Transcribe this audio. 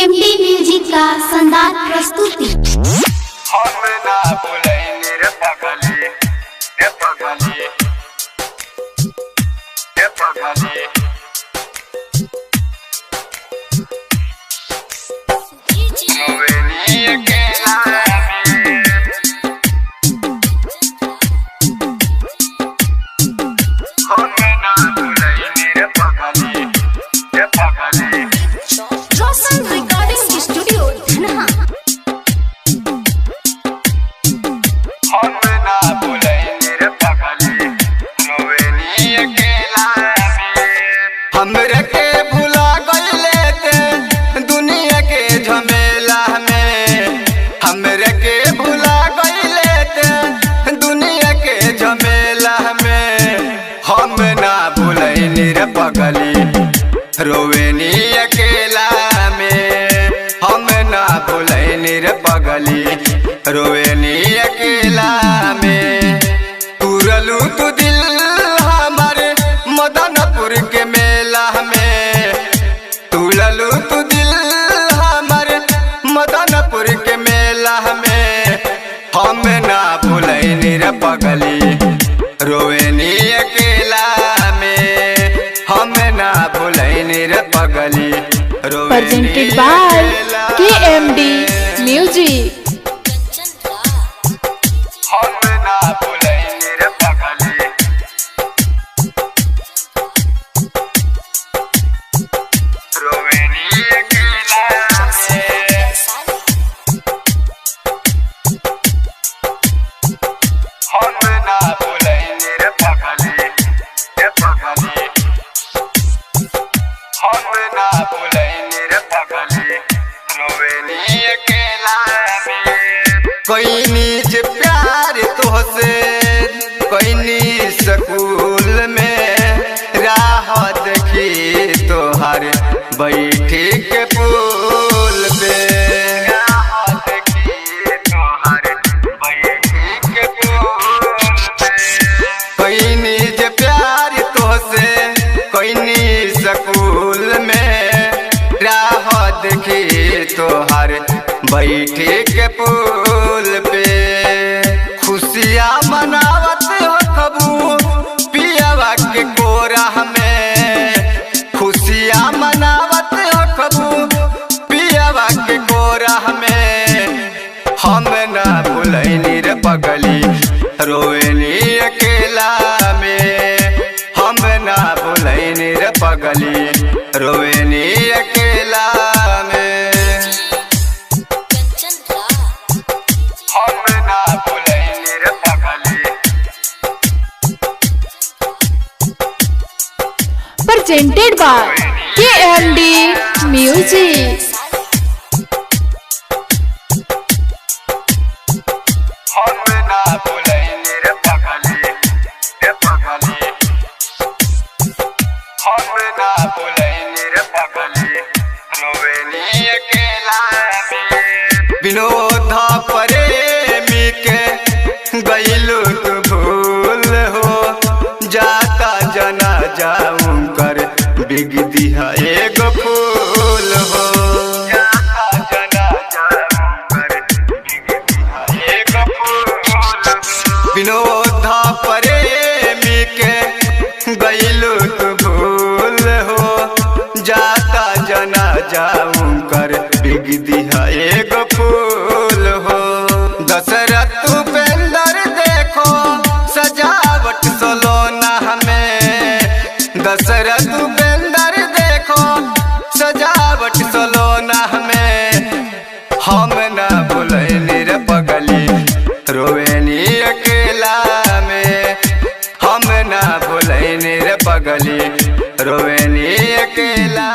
MD music का शानदार प्रस्तुति। हम ना भूलेंगे रे पगली, रे पगली, रे पगली। नवेली अकेला में हम ना भूलेंगे रे पगली, रे पगली। रोशन रिकॉर्डिंग स्टूडियो धनहा। हम ना भूलेंगे रे पगली, नवेली अकेला में। हमरे के भुला गइले ते दुनिया के झमेला में। हमरे के भुला गइले ते दुनिया के झमेला में। हम ना भूलेंगे रे पगली, रोवेनी अकेला में। हम ना भूलेंगे रे पगली, रोवेनी अकेला में। तुरलू तू दिल हमारे मदनपुर के मेला में। तुरलू तू दिल हमारे मदनपुर के मेला में। हम ना भूलेंगे रे पगली, रोवेनी अकेला में। हम ना भूलेंगे रे पगली, रोवेनी presented by KMD Music। हम ना भूलेंगे रे पगली, रोवेनी अकेला में। हम ना भूलेंगे रे पगली, रे पगली। हम ना भूलेंगे रे पगली, रोवेनी अकेला में। कोई नीच प्यार तोहसे कोई नी स्कूल में। राह देखी तोहर बैठी के पुल पे। राह देखी तोहर बैठी के पुल पे। कोई नीच प्यार तोहसे कोई नी स्कूल में। राह देखी तोहर बैठी के पुल पे। खुशियाँ मनावत हो कबू पियावा के कोरा में। खुशियाँ मनावत हो कबू पियावा के कोरा में। हम ना भूलेंगे रे पगली, रोवेनी अकेला में। हम ना भूलेंगे रे पगली, रोवेनी अकेला में। हम ना भूलेंगे रे पगली, Presented by KMD Music। हम ना भूलेंगे रे पगली, रे पगली। हम ना भूलेंगे रे पगली, रोवेनी अकेला में। विनोद प्रेमी के गइलू तू भूल हो। जाता जना जाऊं कर बिग दिहा एगो फूल हो। जाता जना जाऊं कर बिग दिहा एगो फूल हो। विनोद प्रेमी के गइलू तू भूल हो। जाता जना जाऊं कर बिग दिहा एगो फूल हो। दशरथ उपेंद्र देखो सजावट सोलोना में। दशरथ उपेंद्र देखो सजावट सोलोना में। हम ना भूलेंगे रे पगली, रोवेनी अकेला में। हम ना भूलेंगे रे पगली, रोवेनी अकेला।